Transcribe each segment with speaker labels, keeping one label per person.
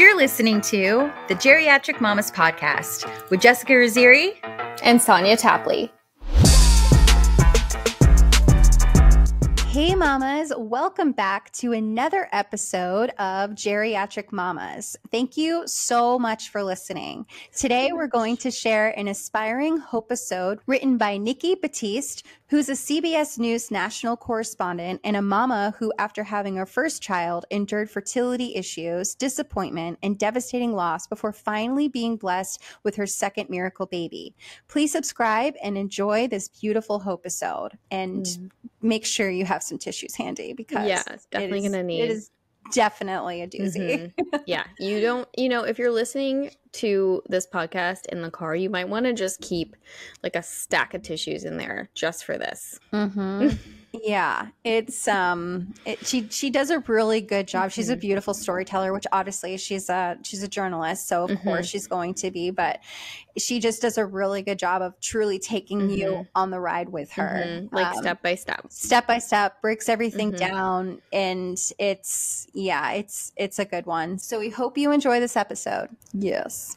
Speaker 1: You're listening to the Geriatric Mamas Podcast with Jessica Raziri
Speaker 2: and Sonia Tapley.
Speaker 3: Hey mamas, welcome back to another episode of Geriatric Mamas. Thank you so much for listening. Today we're going to share an aspiring HOPEisode written by Nikki Battiste, who's a CBS News National Correspondent and a mama who, after having her first child, endured fertility issues, disappointment, and devastating loss before finally being blessed with her second miracle baby. Please subscribe and enjoy this beautiful HOPEisode. And make sure you have some tissues handy because
Speaker 2: it's definitely gonna need.
Speaker 3: It is definitely a doozy.
Speaker 2: Yeah, if you're listening to this podcast in the car, you might want to just keep like a stack of tissues in there just for this.
Speaker 3: Yeah, it's she does a really good job. She's a beautiful storyteller, which obviously she's a journalist, so of course she's going to be, but she just does a really good job of truly taking you on the ride with her.
Speaker 2: Like step by step,
Speaker 3: breaks everything down, and it's a good one. So we hope you enjoy this episode.
Speaker 2: Yes.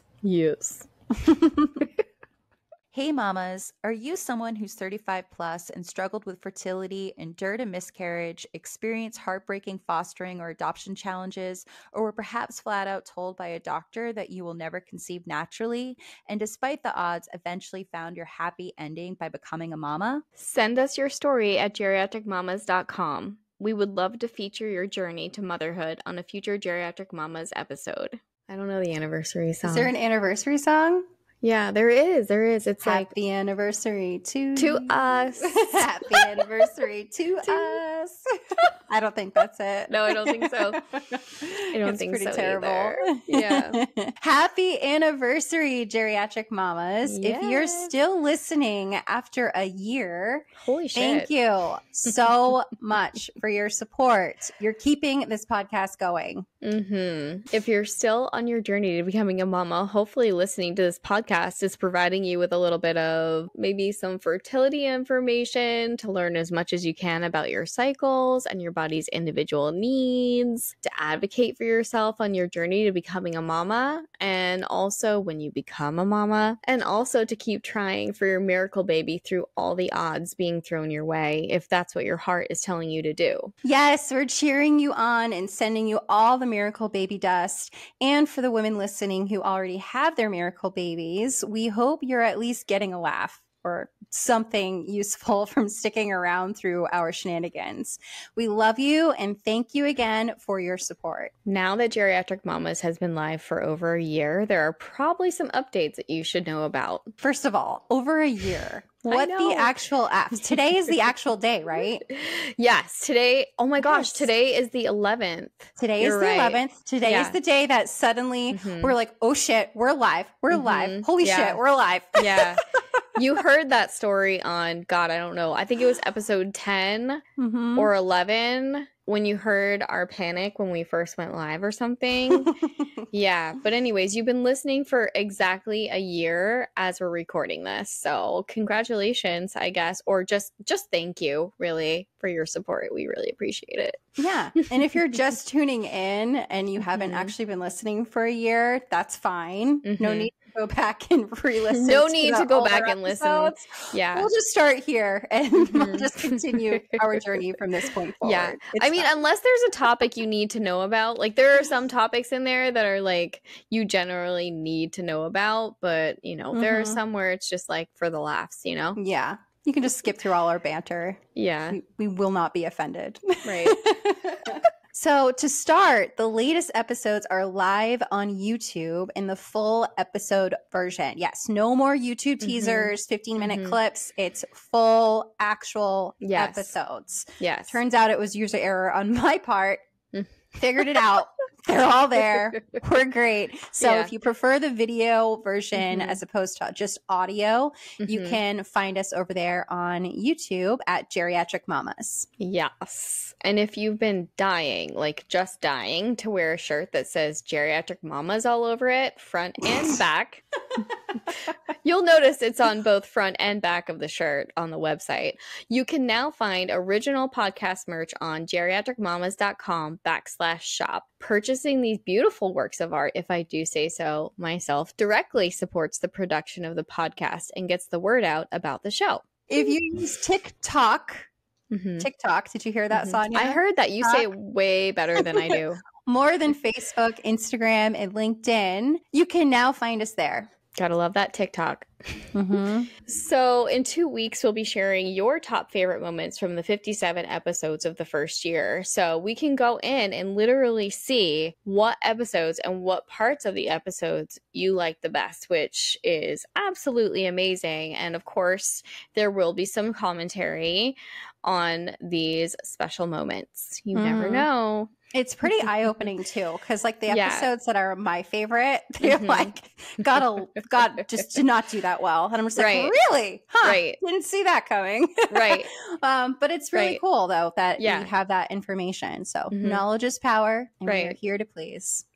Speaker 1: Hey mamas, are you someone who's 35 plus and struggled with fertility, endured a miscarriage, experienced heartbreaking fostering or adoption challenges, or were perhaps flat out told by a doctor that you will never conceive naturally, and despite the odds, eventually found your happy ending by becoming a mama?
Speaker 2: Send us your story at geriatricmamas.com. We would love to feature your journey to motherhood on a future Geriatric Mamas episode. I don't know the anniversary song.
Speaker 3: Is there an anniversary song?
Speaker 2: Yeah, there is. It's
Speaker 3: happy anniversary to
Speaker 2: us.
Speaker 3: Happy anniversary to us. I don't think that's it.
Speaker 2: No, I don't think so. I don't think
Speaker 3: pretty
Speaker 2: so
Speaker 3: terrible.
Speaker 2: Either. Yeah.
Speaker 3: Happy anniversary, Geriatric Mamas.
Speaker 2: Yes.
Speaker 3: If you're still listening after a year,
Speaker 2: holy shit.
Speaker 3: Thank you so much for your support. You're keeping this podcast going.
Speaker 2: If you're still on your journey to becoming a mama, hopefully listening to this podcast is providing you with a little bit of maybe some fertility information to learn as much as you can about your cycles and your body's individual needs, to advocate for yourself on your journey to becoming a mama, and also when you become a mama, and also to keep trying for your miracle baby through all the odds being thrown your way, if that's what your heart is telling you to do.
Speaker 3: Yes, we're cheering you on and sending you all the miracle baby dust. And for the women listening who already have their miracle babies, we hope you're at least getting a laugh or something useful from sticking around through our shenanigans. We love you and thank you again for your support.
Speaker 2: Now that Geriatric Mamas has been live for over a year, there are probably some updates that you should know about.
Speaker 3: First of all, over a year. What the actual apps? Today is the actual day, right?
Speaker 2: Yes. Today. Oh my gosh. Today is the 11th.
Speaker 3: Today is the 11th. Today is the day that suddenly we're like, oh shit, we're live. We're live. Holy shit, we're live.
Speaker 2: Yeah. You heard that story on, God, I don't know. I think it was episode 10 or 11 when you heard our panic when we first went live or something. Yeah. But anyways, you've been listening for exactly a year as we're recording this. So congratulations, I guess, or just thank you really for your support. We really appreciate it.
Speaker 3: Yeah. And if you're just tuning in and you haven't actually been listening for a year, that's fine. No need to go back and re-listen.
Speaker 2: No need to go back and listen. Yeah.
Speaker 3: We'll just start here and we'll just continue our journey from this point forward.
Speaker 2: Yeah. I mean, unless there's a topic you need to know about, like there are some topics in there that are like you generally need to know about, but there are some where it's just like for the laughs,
Speaker 3: Yeah. You can just skip through all our banter.
Speaker 2: Yeah.
Speaker 3: We will not be offended.
Speaker 2: Right.
Speaker 3: So to start, the latest episodes are live on YouTube in the full episode version. Yes, no more YouTube teasers, 15-minute clips. It's full actual episodes.
Speaker 2: Yes.
Speaker 3: Turns out it was user error on my part. Figured it out. They're all there. We're great. So if you prefer the video version as opposed to just audio, you can find us over there on YouTube at Geriatric Mamas.
Speaker 2: Yes. And if you've been dying, like just dying to wear a shirt that says Geriatric Mamas all over it, front and back, You'll notice it's on both front and back of the shirt on the website. You can now find original podcast merch on geriatricmamas.com/shop. Purchasing these beautiful works of art, if I do say so myself, directly supports the production of the podcast and gets the word out about the show.
Speaker 3: If you use TikTok, did you hear that, Sonia?
Speaker 2: I heard that. You say it way better than I do.
Speaker 3: More than Facebook, Instagram, and LinkedIn, you can now find us there.
Speaker 2: Gotta love that TikTok. So in 2 weeks, we'll be sharing your top favorite moments from the 57 episodes of the first year. So we can go in and literally see what episodes and what parts of the episodes you like the best, which is absolutely amazing. And of course, there will be some commentary on these special moments. You never know.
Speaker 3: It's pretty eye-opening too, because like the episodes that are my favorite, they're like, God just did not do that well. And I'm just like, really? Huh? Didn't see that coming. But it's really cool though that you have that information. So knowledge is power, and we're here to please.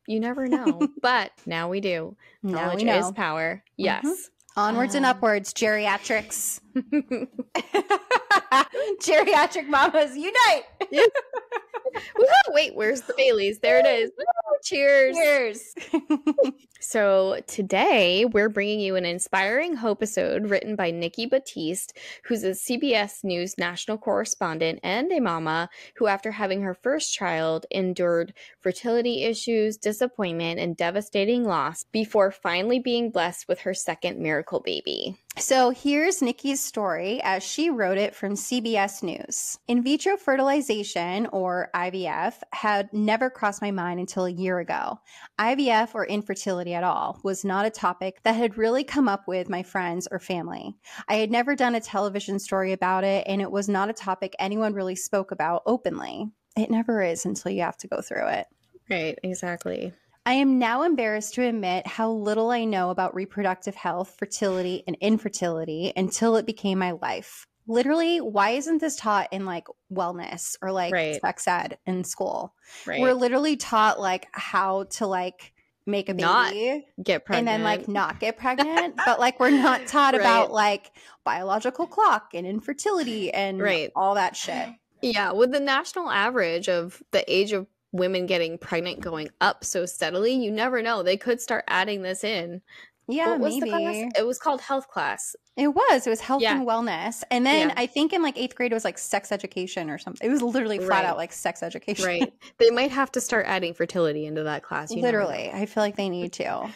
Speaker 2: You never know, but now we do. Knowledge is power. Yes.
Speaker 3: Onwards and upwards, geriatrics. Geriatric mamas unite.
Speaker 2: Wait, where's the Baileys? There it is. Cheers. So today we're bringing you an inspiring HOPEisode written by Nikki Battiste, who's a CBS News National Correspondent and a mama who, after having her first child, endured fertility issues, disappointment, and devastating loss before finally being blessed with her second miracle baby.
Speaker 3: So here's Nikki's story as she wrote it from CBS News. In vitro fertilization, or IVF, had never crossed my mind until a year ago. IVF, or infertility at all, was not a topic that had really come up with my friends or family. I had never done a television story about it, and it was not a topic anyone really spoke about openly. It never is until you have to go through it.
Speaker 2: Right, exactly.
Speaker 3: I am now embarrassed to admit how little I know about reproductive health, fertility, and infertility until it became my life. Literally, why isn't this taught in like wellness or like sex ed in school? We're literally taught like how to like make a baby,
Speaker 2: not get pregnant,
Speaker 3: and then like not get pregnant, but like we're not taught about like biological clock and infertility and all that shit.
Speaker 2: Yeah, with the national average of the age of women getting pregnant going up so steadily, you never know. They could start adding this in.
Speaker 3: Yeah,
Speaker 2: what was
Speaker 3: maybe.
Speaker 2: The class? It was called health class.
Speaker 3: It was health and wellness. And then I think in like 8th grade, it was like sex education or something. It was literally flat out like sex education.
Speaker 2: They might have to start adding fertility into that class.
Speaker 3: Literally. I feel like they need to.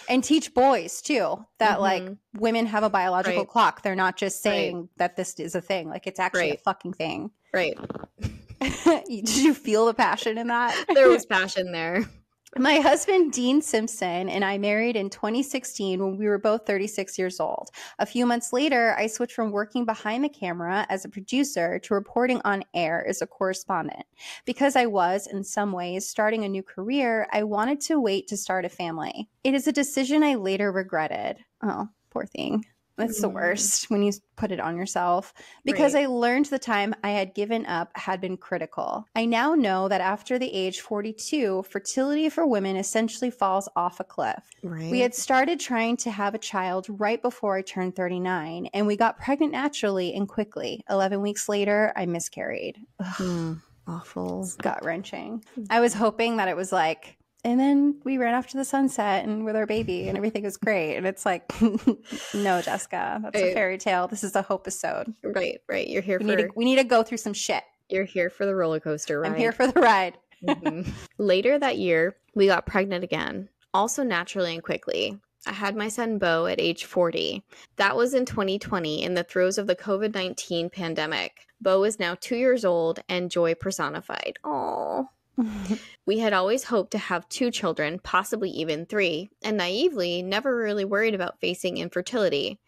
Speaker 3: And teach boys too that like women have a biological clock. They're not just saying that this is a thing. Like it's actually a fucking thing. Did you feel the passion in that?
Speaker 2: There was passion there.
Speaker 3: My husband, Dean Simpson, and I married in 2016 when we were both 36 years old. A few months later, I switched from working behind the camera as a producer to reporting on air as a correspondent. Because I was, in some ways, starting a new career, I wanted to wait to start a family. It is a decision I later regretted. Oh, poor thing. That's the worst when you put it on yourself. Because I learned the time I had given up had been critical. I now know that after the age 42, fertility for women essentially falls off a cliff. We had started trying to have a child right before I turned 39, and we got pregnant naturally and quickly. 11 weeks later, I miscarried.
Speaker 2: Awful.
Speaker 3: Gut-wrenching. I was hoping that it was like, and then we ran off to the sunset and with our baby and everything was great. And it's like, no, Jessica, that's a fairy tale. This is a HOPEisode.
Speaker 2: Right. You're here
Speaker 3: we need to go through some shit.
Speaker 2: You're here for the roller coaster ride.
Speaker 3: I'm here for the ride.
Speaker 2: Later that year, we got pregnant again, also naturally and quickly. I had my son Beau at age 40. That was in 2020 in the throes of the COVID-19 pandemic. Beau is now 2 years old and joy personified. Aww. We had always hoped to have 2 children, possibly even 3, and naively never really worried about facing infertility.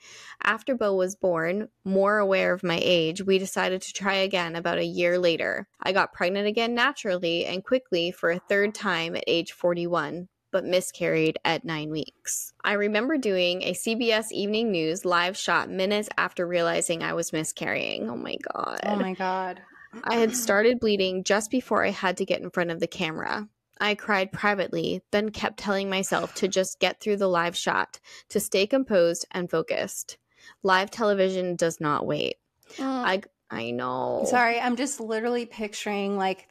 Speaker 2: After Beau was born, more aware of my age, we decided to try again about a year later. I got pregnant again naturally and quickly for a 3rd time at age 41, but miscarried at 9 weeks. I remember doing a CBS Evening News live shot minutes after realizing I was miscarrying. Oh my God.
Speaker 3: Oh my God.
Speaker 2: I had started bleeding just before I had to get in front of the camera. I cried privately, then kept telling myself to just get through the live shot, to stay composed and focused. Live television does not wait. I know.
Speaker 3: Sorry, I'm just literally picturing like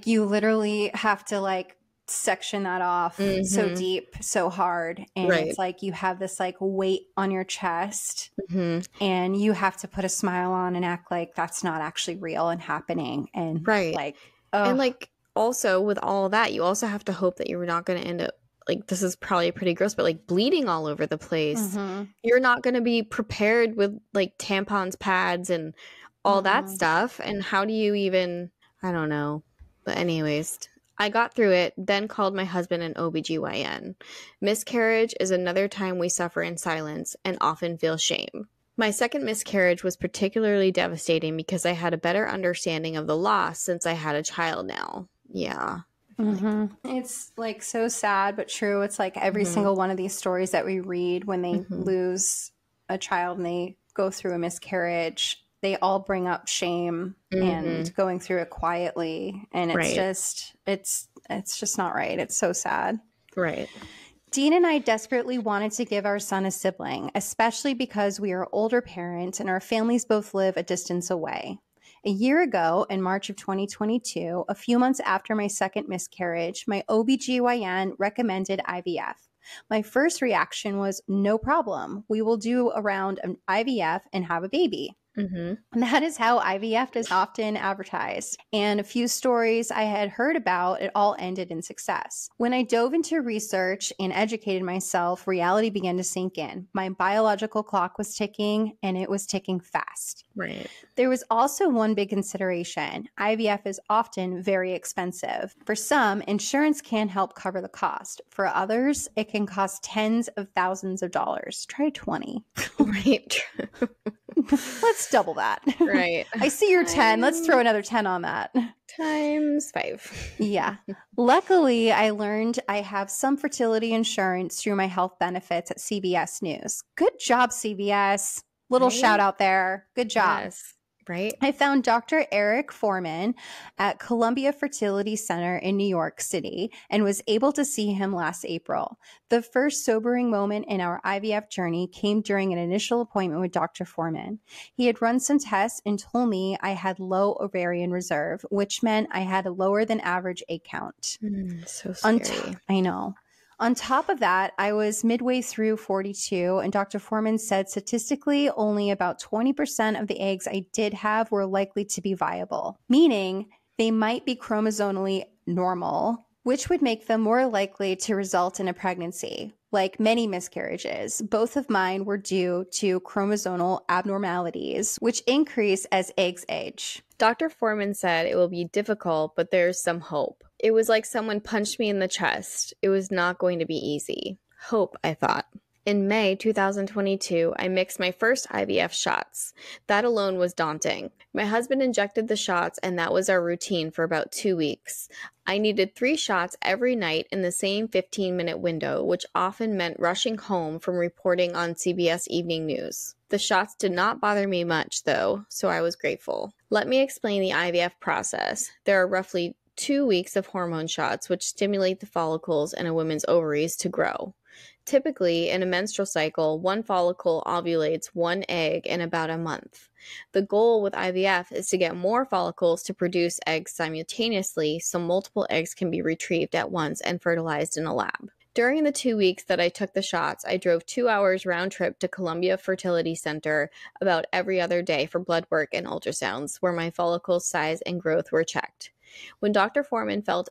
Speaker 3: you literally have to like section that off so deep, so hard, and it's like you have this like weight on your chest, and you have to put a smile on and act like that's not actually real and happening, and like,
Speaker 2: and like also with all that, you also have to hope that you're not going to end up like, this is probably pretty gross, but like bleeding all over the place. You're not going to be prepared with like tampons, pads, and all that stuff. And how do you even, I don't know. But anyways, I got through it, then called my husband an OBGYN. Miscarriage is another time we suffer in silence and often feel shame. My second miscarriage was particularly devastating because I had a better understanding of the loss since I had a child now. Yeah.
Speaker 3: It's like so sad but true. It's like every single one of these stories that we read when they lose a child and they go through a miscarriage, they all bring up shame and going through it quietly, and it's just it's just not right. It's so sad.
Speaker 2: Right.
Speaker 3: Dean and I desperately wanted to give our son a sibling, especially because we are older parents and our families both live a distance away. A year ago, in March of 2022, a few months after my second miscarriage, my OBGYN recommended IVF. My first reaction was, no problem. We will do a round of IVF and have a baby. And that is how IVF is often advertised. And a few stories I had heard about, it all ended in success. When I dove into research and educated myself, reality began to sink in. My biological clock was ticking, and it was ticking fast.
Speaker 2: Right.
Speaker 3: There was also one big consideration. IVF is often very expensive. For some, insurance can help cover the cost. For others, it can cost tens of thousands of dollars. Try 20.
Speaker 2: Right.
Speaker 3: Let's double that.
Speaker 2: Right.
Speaker 3: I see your 10. Let's throw another 10 on that.
Speaker 2: Times 5.
Speaker 3: Yeah. Luckily, I learned I have some fertility insurance through my health benefits at CBS News. Good job, CBS. Little shout out there. Good job.
Speaker 2: Yes. Right.
Speaker 3: I found Dr. Eric Foreman at Columbia Fertility Center in New York City and was able to see him last April. The first sobering moment in our IVF journey came during an initial appointment with Dr. Foreman. He had run some tests and told me I had low ovarian reserve, which meant I had a lower than average egg count.
Speaker 2: So scary.
Speaker 3: I know. On top of that, I was midway through 42, and Dr. Foreman said statistically only about 20% of the eggs I did have were likely to be viable, meaning they might be chromosomally normal, which would make them more likely to result in a pregnancy. Like many miscarriages, both of mine were due to chromosomal abnormalities, which increase as eggs age.
Speaker 2: Dr. Foreman said it will be difficult, but there's some hope. It was like someone punched me in the chest. It was not going to be easy. Hope, I thought. In May 2022, I mixed my first IVF shots. That alone was daunting. My husband injected the shots, and that was our routine for about 2 weeks. I needed 3 shots every night in the same 15-minute window, which often meant rushing home from reporting on CBS Evening News. The shots did not bother me much, though, so I was grateful. Let me explain the IVF process. There are roughly 2 weeks of hormone shots, which stimulate the follicles in a woman's ovaries to grow. Typically, in a menstrual cycle, one follicle ovulates one egg in about a month. The goal with IVF is to get more follicles to produce eggs simultaneously so multiple eggs can be retrieved at once and fertilized in a lab. During the 2 weeks that I took the shots, I drove 2 hours round trip to Columbia Fertility Center about every other day for blood work and ultrasounds, where my follicle size and growth were checked. When Dr. Foreman felt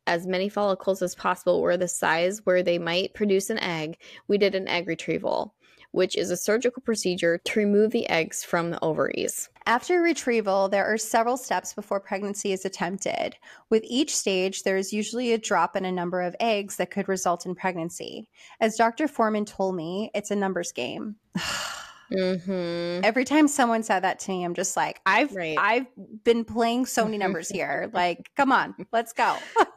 Speaker 2: as many follicles as possible were the size where they might produce an egg, we did an egg retrieval, which is a surgical procedure to remove the eggs from the ovaries.
Speaker 3: After retrieval, there are several steps before pregnancy is attempted. With each stage, there is usually a drop in a number of eggs that could result in pregnancy. As Dr. Foreman told me, it's a numbers game. Every time someone said that to me, I'm just like, I've been playing so many numbers here. Like, come on, let's go.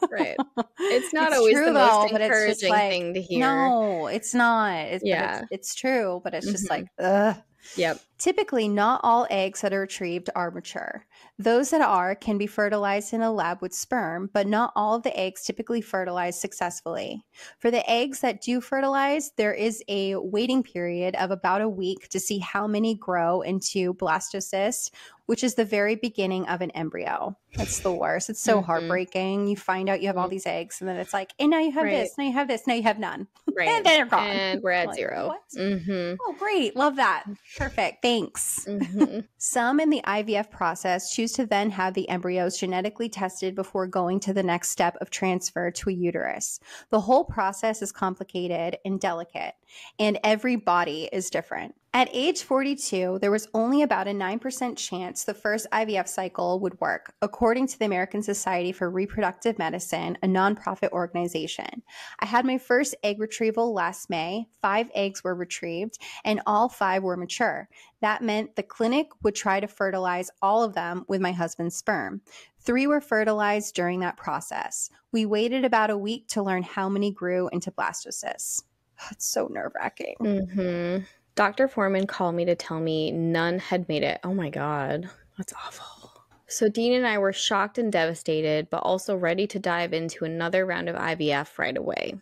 Speaker 2: Right. It's not always
Speaker 3: true,
Speaker 2: the most
Speaker 3: though, but it's just
Speaker 2: encouraging
Speaker 3: like,
Speaker 2: thing to hear.
Speaker 3: No, it's not. It's true, but it's just like, ugh.
Speaker 2: Yep.
Speaker 3: Typically, not all eggs that are retrieved are mature. Those that are can be fertilized in a lab with sperm, but not all of the eggs typically fertilize successfully. For the eggs that do fertilize, there is a waiting period of about a week to see how many grow into blastocyst, which is the very beginning of an embryo. That's the worst. It's so heartbreaking. You find out you have all these eggs, and then it's like, and now you have this, now you have this, now you have none.
Speaker 2: Right.
Speaker 3: And then they're gone.
Speaker 2: And we're at
Speaker 3: Like,
Speaker 2: 0.
Speaker 3: what?
Speaker 2: Mm-hmm.
Speaker 3: Oh, great. Love that. Perfect. Thanks.
Speaker 2: Mm-hmm.
Speaker 3: Some in the IVF process choose to then have the embryos genetically tested before going to the next step of transfer to a uterus. The whole process is complicated and delicate, and every body is different. At age 42, there was only about a 9% chance the first IVF cycle would work, according to the American Society for Reproductive Medicine, a nonprofit organization. I had my first egg retrieval last May. 5 eggs were retrieved, and all 5 were mature. That meant the clinic would try to fertilize all of them with my husband's sperm. 3 were fertilized during that process. We waited about a week to learn how many grew into blastocysts. It's so nerve-wracking.
Speaker 2: Mm-hmm. Dr. Foreman called me to tell me none had made it. Oh my God, that's awful. So Dean and I were shocked and devastated, but also ready to dive into another round of IVF right away.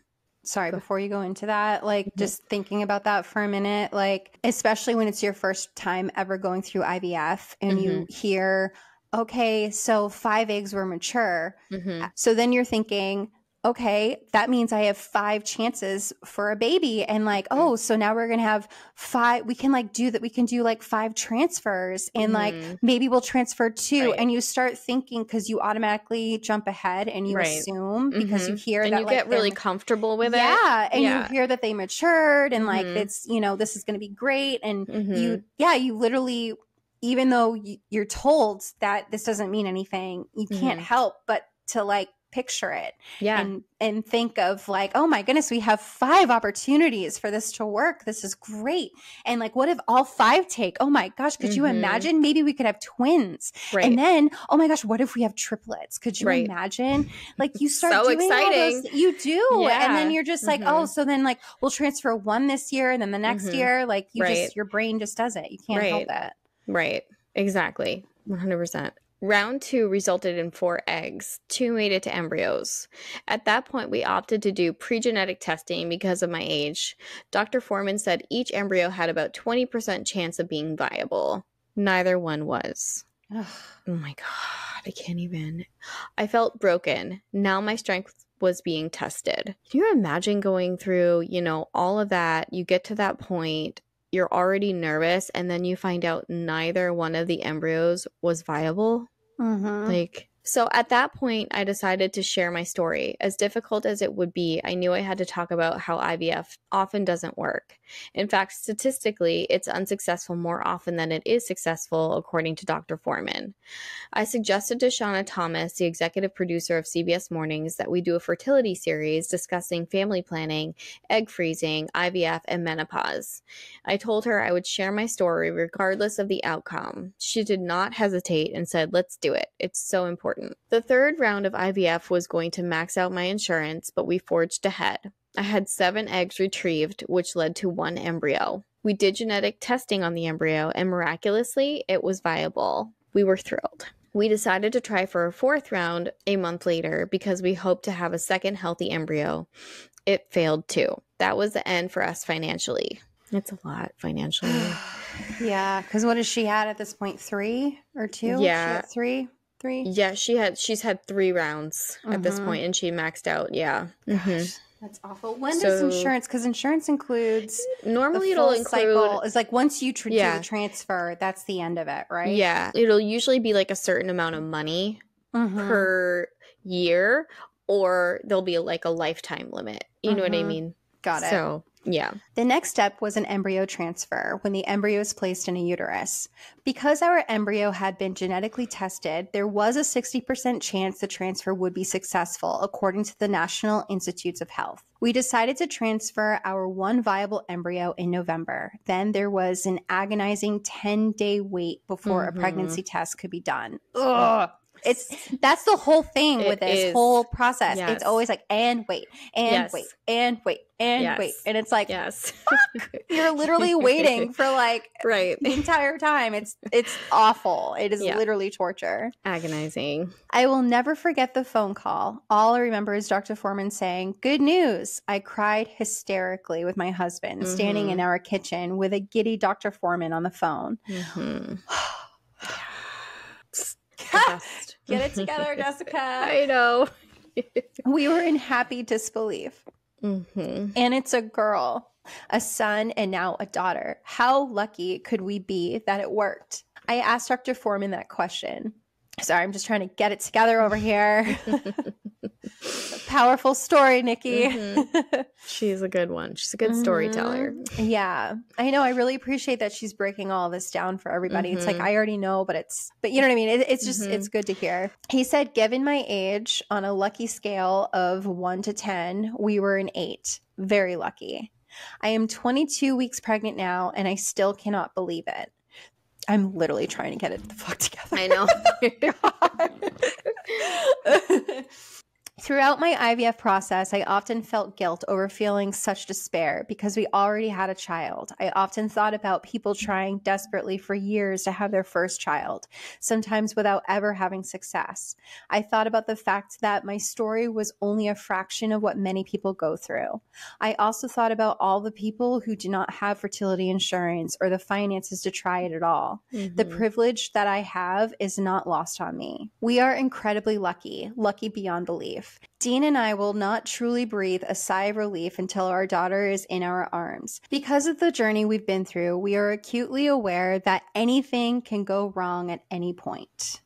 Speaker 3: Sorry, before you go into that, like just thinking about that for a minute, like especially when it's your first time ever going through IVF and you hear, okay, so 5 eggs were mature. So then you're thinking, okay, that means I have 5 chances for a baby. And like, oh, so now we're going to have 5, we can like do that. We can do like 5 transfers and like maybe we'll transfer 2. And you start thinking, cause you automatically jump ahead and you assume because you hear
Speaker 2: and
Speaker 3: that
Speaker 2: you
Speaker 3: like,
Speaker 2: get really comfortable with it.
Speaker 3: Yeah. And you hear that they matured and like, it's, you know, this is going to be great. And you literally, even though you're told that this doesn't mean anything, you can't help but to like picture it and think of like, oh my goodness, we have 5 opportunities for this to work. This is great. And like, what if all 5 take? Oh my gosh, could you imagine? Maybe we could have twins. And then, oh my gosh, what if we have triplets? Could you imagine? Like you start
Speaker 2: so
Speaker 3: doing
Speaker 2: exciting.
Speaker 3: all those, you do. And then you're just like, oh, so then like we'll transfer 1 this year and then the next year, like you just, your brain just does it. You can't help it.
Speaker 2: Right. Exactly. 100%. Round 2 resulted in 4 eggs. 2 made it to embryos. At that point, we opted to do pre-genetic testing because of my age. Dr. Foreman said each embryo had about 20% chance of being viable. Neither one was. Oh my God, I can't even. I felt broken. Now my strength was being tested. Can you imagine going through, you know, all of that? You get to that point. You're already nervous, and then you find out neither one of the embryos was viable. Like, so at that point, I decided to share my story. As difficult as it would be, I knew I had to talk about how IVF often doesn't work. In fact, statistically, it's unsuccessful more often than it is successful, according to Dr. Foreman. I suggested to Shauna Thomas, the executive producer of CBS Mornings, that we do a fertility series discussing family planning, egg freezing, IVF, and menopause. I told her I would share my story regardless of the outcome. She did not hesitate and said, let's do it. It's so important. The 3rd round of IVF was going to max out my insurance, but we forged ahead. I had 7 eggs retrieved, which led to 1 embryo. We did genetic testing on the embryo, and miraculously, it was viable. We were thrilled. We decided to try for a 4th round a month later because we hoped to have a second healthy embryo. It failed too. That was the end for us financially. It's a lot financially.
Speaker 3: Yeah, because what has she had at this point? 3 or 2?
Speaker 2: Yeah.
Speaker 3: 3?
Speaker 2: Yeah, she's had 3 rounds at this point, and she maxed out. Yeah.
Speaker 3: Gosh, that's awful. When does insurance? Because insurance includes
Speaker 2: normally
Speaker 3: the full
Speaker 2: it'll include
Speaker 3: cycle. It's like once you do the transfer, that's the end of it, right?
Speaker 2: Yeah, it'll usually be like a certain amount of money per year, or there'll be like a lifetime limit. You know what I mean?
Speaker 3: Got it.
Speaker 2: So yeah.
Speaker 3: The next step was an embryo transfer when the embryo is placed in a uterus. Because our embryo had been genetically tested, there was a 60% chance the transfer would be successful, according to the National Institutes of Health. We decided to transfer our 1 viable embryo in November. Then there was an agonizing 10-day wait before a pregnancy test could be done. Ugh. That's the whole thing with this whole process.
Speaker 2: Yes.
Speaker 3: It's always like, and wait, and wait, and wait, and wait. And it's like, fuck, you're literally waiting for like
Speaker 2: right.
Speaker 3: the entire time. It's awful. It is literally torture.
Speaker 2: Agonizing.
Speaker 3: I will never forget the phone call. All I remember is Dr. Foreman saying, "Good news." I cried hysterically with my husband standing in our kitchen with a giddy Dr. Foreman on the phone. Get it together, Jessica.
Speaker 2: I know.
Speaker 3: We were in happy disbelief. And it's a girl, a son, and now a daughter. How lucky could we be that it worked? I asked Dr. Foreman that question. Sorry, I'm just trying to get it together over here. Powerful story, Nikki.
Speaker 2: She's a good one. She's a good storyteller.
Speaker 3: Yeah. I know. I really appreciate that she's breaking all this down for everybody. It's like, I already know, but you know what I mean? It's just, it's good to hear. He said, given my age, on a lucky scale of 1 to 10, we were an 8. Very lucky. I am 22 weeks pregnant now, and I still cannot believe it. I'm literally trying to get it the fuck together.
Speaker 2: I know.
Speaker 3: Throughout my IVF process, I often felt guilt over feeling such despair because we already had a child. I often thought about people trying desperately for years to have their first child, sometimes without ever having success. I thought about the fact that my story was only a fraction of what many people go through. I also thought about all the people who do not have fertility insurance or the finances to try it at all. The privilege that I have is not lost on me. We are incredibly lucky beyond belief. Dean and I will not truly breathe a sigh of relief until our daughter is in our arms. Because of the journey we've been through, we are acutely aware that anything can go wrong at any point.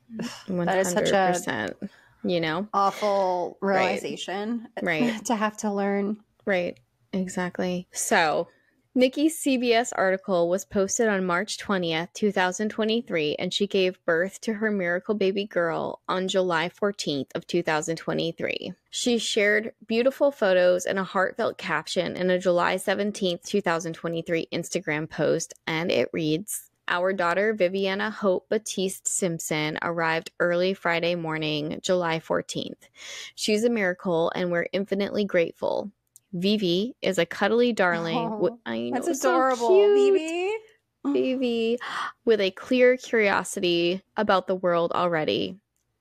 Speaker 2: 100%,
Speaker 3: that is such a awful realization to have to learn.
Speaker 2: Right. Exactly. So Nikki's CBS article was posted on March 20th, 2023, and she gave birth to her miracle baby girl on July 14th of 2023. She shared beautiful photos and a heartfelt caption in a July 17th, 2023 Instagram post, and it reads, "Our daughter Viviana Hope Battiste Simpson arrived early Friday morning, July 14th. She's a miracle and we're infinitely grateful. Vivi is a cuddly darling." I know,
Speaker 3: that's adorable.
Speaker 2: So cute. Vivi, with a clear curiosity about the world already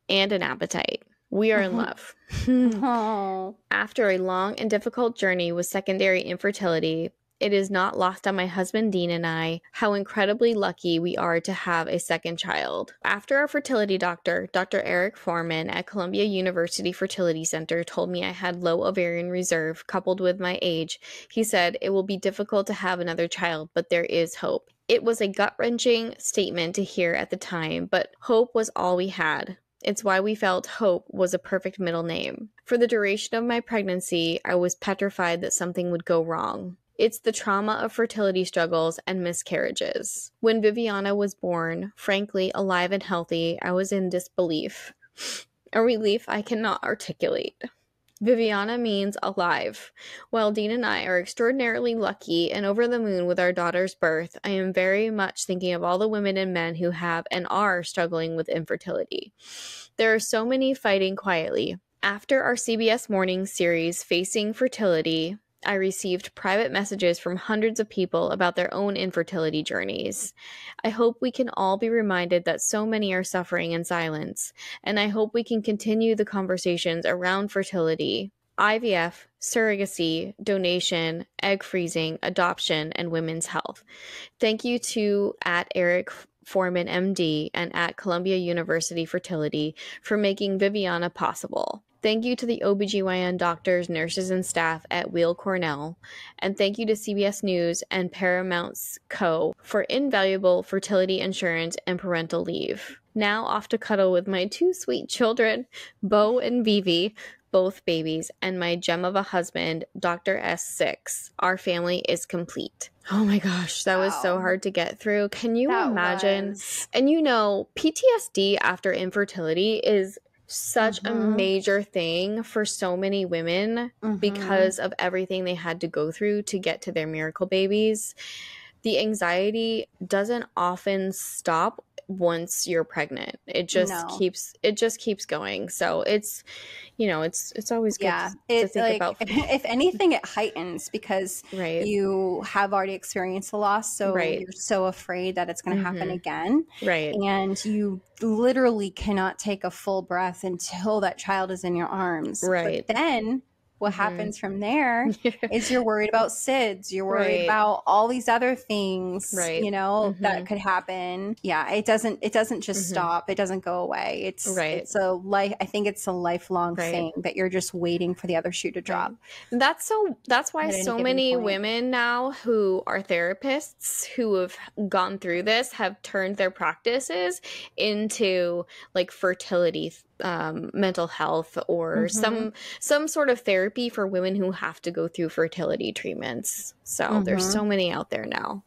Speaker 2: and an appetite. We are in love. After a long and difficult journey with secondary infertility, it is not lost on my husband Dean and I how incredibly lucky we are to have a second child. After our fertility doctor, Dr. Eric Foreman at Columbia University Fertility Center, told me I had low ovarian reserve coupled with my age, he said it will be difficult to have another child, but there is hope. It was a gut-wrenching statement to hear at the time, but hope was all we had. It's why we felt Hope was a perfect middle name. For the duration of my pregnancy, I was petrified that something would go wrong. It's the trauma of fertility struggles and miscarriages. When Viviana was born, frankly, alive and healthy, I was in disbelief. A relief I cannot articulate. Viviana means alive. While Dean and I are extraordinarily lucky and over the moon with our daughter's birth, I am very much thinking of all the women and men who have and are struggling with infertility. There are so many fighting quietly. After our CBS Morning series, Facing Fertility, I received private messages from hundreds of people about their own infertility journeys. I hope we can all be reminded that so many are suffering in silence, and I hope we can continue the conversations around fertility, IVF, surrogacy, donation, egg freezing, adoption, and women's health. Thank you to @Eric Foreman MD and at Columbia University Fertility for making Viviana possible. Thank you to the OBGYN doctors, nurses, and staff at Weill Cornell. And thank you to CBS News and Paramount's Co. for invaluable fertility insurance and parental leave. Now off to cuddle with my 2 sweet children, Bo and Vivi, both babies, and my gem of a husband, Dr. S6. Our family is complete. Oh my gosh, that was so hard to get through. Can you imagine? And PTSD after infertility is such a major thing for so many women because of everything they had to go through to get to their miracle babies. the anxiety doesn't often stop once you're pregnant. It just
Speaker 3: No.
Speaker 2: keeps going. So it's, it's always good
Speaker 3: Yeah,
Speaker 2: to
Speaker 3: it's
Speaker 2: think
Speaker 3: like
Speaker 2: about.
Speaker 3: if anything, it heightens because
Speaker 2: Right.
Speaker 3: you have already experienced the loss, so
Speaker 2: Right.
Speaker 3: you're so afraid that it's going to happen again,
Speaker 2: Right.
Speaker 3: and you literally cannot take a full breath until that child is in your arms.
Speaker 2: Right.
Speaker 3: But then what happens from there is you're worried about SIDS, you're worried
Speaker 2: Right.
Speaker 3: about all these other things,
Speaker 2: Right.
Speaker 3: that could happen. Yeah, it doesn't just stop. It doesn't go away. It's I think it's a lifelong thing that you're just waiting for the other shoe to drop.
Speaker 2: That's why so many women now who are therapists who have gone through this have turned their practices into like fertility, mental health, or some sort of therapy for women who have to go through fertility treatments. So there's so many out there now.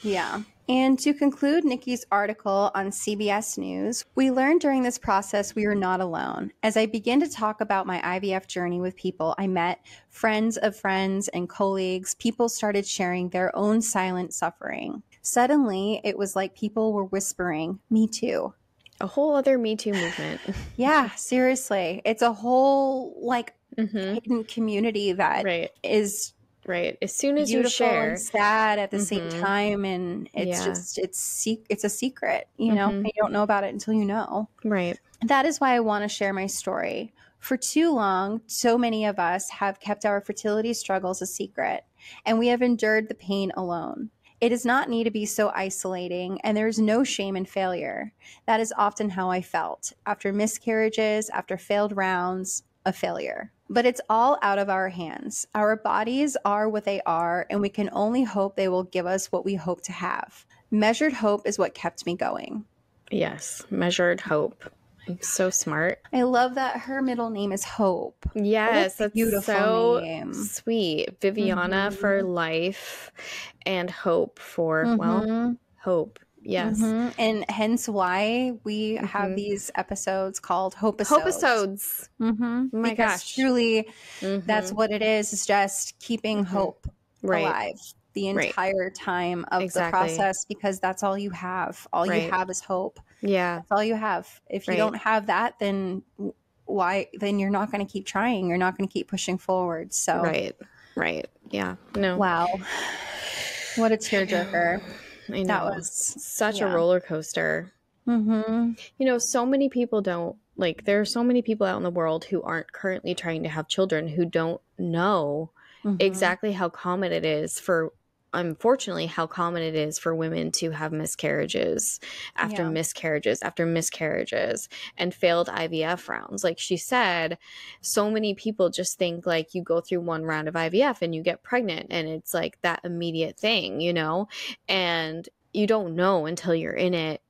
Speaker 3: Yeah. And to conclude Nikki's article on CBS News, we learned during this process we were not alone. As I began to talk about my IVF journey with people I met, friends of friends and colleagues, people started sharing their own silent suffering. Suddenly, it was like people were whispering, "Me too."
Speaker 2: A whole other Me Too movement.
Speaker 3: Yeah, seriously. It's a whole hidden community that is
Speaker 2: right. As soon as
Speaker 3: beautiful
Speaker 2: you share
Speaker 3: and sad at the same time, and it's it's a secret, you know. You don't know about it until you know.
Speaker 2: Right.
Speaker 3: That is why I want to share my story. For too long, so many of us have kept our fertility struggles a secret, and we have endured the pain alone. It does not need to be so isolating, and there is no shame in failure. That is often how I felt after miscarriages, after failed rounds, a failure. But it's all out of our hands. Our bodies are what they are, and we can only hope they will give us what we hope to have. Measured hope is what kept me going.
Speaker 2: Yes, measured hope. So smart.
Speaker 3: I love that her middle name is Hope.
Speaker 2: Yes, that's
Speaker 3: beautiful
Speaker 2: so
Speaker 3: name.
Speaker 2: Sweet. Viviana for life, and Hope for hope. Yes.
Speaker 3: And hence why we have these episodes called HOPEisodes.
Speaker 2: HOPEisodes. Oh my gosh.
Speaker 3: Truly, that's what it is. It's just keeping hope alive the entire time of the process, because that's all you have. All you have is hope.
Speaker 2: Yeah.
Speaker 3: That's all you have. If you don't have that, then then you're not going to keep trying. You're not going to keep pushing forward. So
Speaker 2: Right. Yeah. No.
Speaker 3: Wow. What a tearjerker.
Speaker 2: I know.
Speaker 3: That was
Speaker 2: such a roller coaster. So many people there are so many people out in the world who aren't currently trying to have children, who don't know exactly how common it is unfortunately, how common it is for women to have miscarriages after miscarriages after miscarriages and failed IVF rounds. Like she said, so many people just think like you go through one round of IVF and you get pregnant, and it's like that immediate thing, and you don't know until you're in it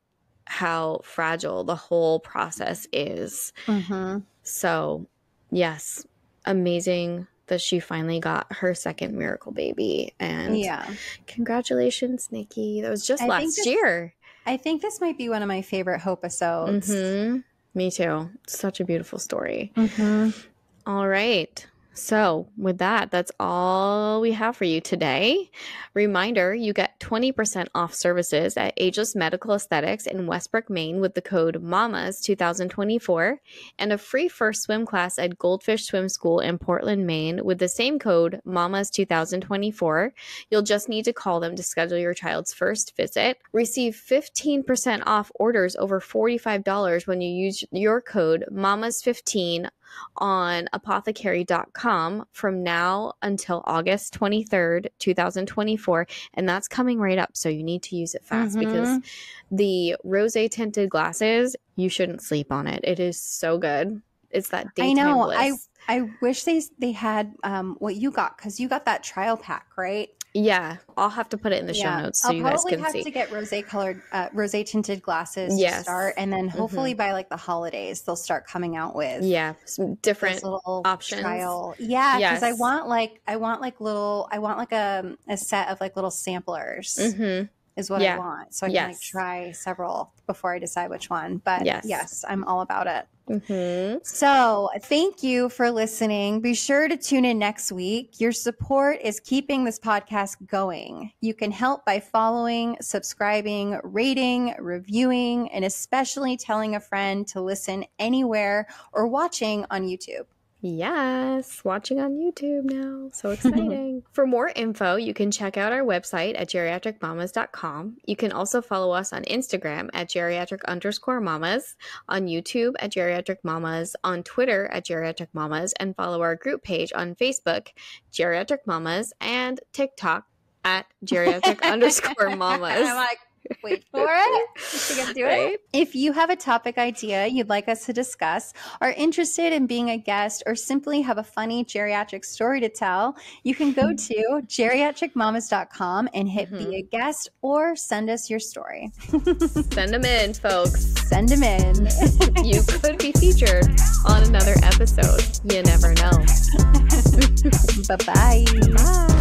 Speaker 2: how fragile the whole process is. So, yes, amazing that she finally got her second miracle baby. And congratulations, Nikki. That was just last year.
Speaker 3: I think this might be one of my favorite HOPEisodes.
Speaker 2: Me too. Such a beautiful story. All right. So with that, that's all we have for you today. Reminder, you get 20% off services at Ageless Medical Aesthetics in Westbrook, Maine with the code MAMAS2024, and a free first swim class at Goldfish Swim School in Portland, Maine with the same code MAMAS2024. You'll just need to call them to schedule your child's first visit. Receive 15% off orders over $45 when you use your code MAMAS15 on apothecary.com from now until August 23rd, 2024. And that's coming right up. So you need to use it fast because the rosé tinted glasses, you shouldn't sleep on it. It is so good. It's that daytime bliss.
Speaker 3: I wish they had what you got, because you got that trial pack, right?
Speaker 2: Yeah, I'll have to put it in the show notes so you guys can see. I'll probably have to
Speaker 3: get rosé tinted glasses to start, and then hopefully by like the holidays they'll start coming out with
Speaker 2: some different little options.
Speaker 3: Trial. Yeah, because I want a set of like little samplers. is what I want. So I can like
Speaker 2: Yes.
Speaker 3: try several before I decide which one. But
Speaker 2: Yes.
Speaker 3: yes, I'm all about it.
Speaker 2: Mm-hmm.
Speaker 3: So thank you for listening. Be sure to tune in next week. Your support is keeping this podcast going. You can help by following, subscribing, rating, reviewing, and especially telling a friend to listen anywhere or watching on YouTube.
Speaker 2: Yes, watching on YouTube now. So exciting. For more info, you can check out our website at geriatricmamas.com. You can also follow us on Instagram at geriatric_mamas, on YouTube at Geriatric Mamas, on Twitter at Geriatric Mamas, and follow our group page on Facebook, Geriatric Mamas, and TikTok at Geriatric_Mamas.
Speaker 3: I'm like, wait for it. She can do it. If you have a topic idea you'd like us to discuss, are interested in being a guest, or simply have a funny geriatric story to tell, you can go to geriatricmamas.com and hit be a guest or send us your story.
Speaker 2: Send them in, folks.
Speaker 3: Send them in.
Speaker 2: You could be featured on another episode. You never know.
Speaker 3: Bye-bye.
Speaker 2: Bye.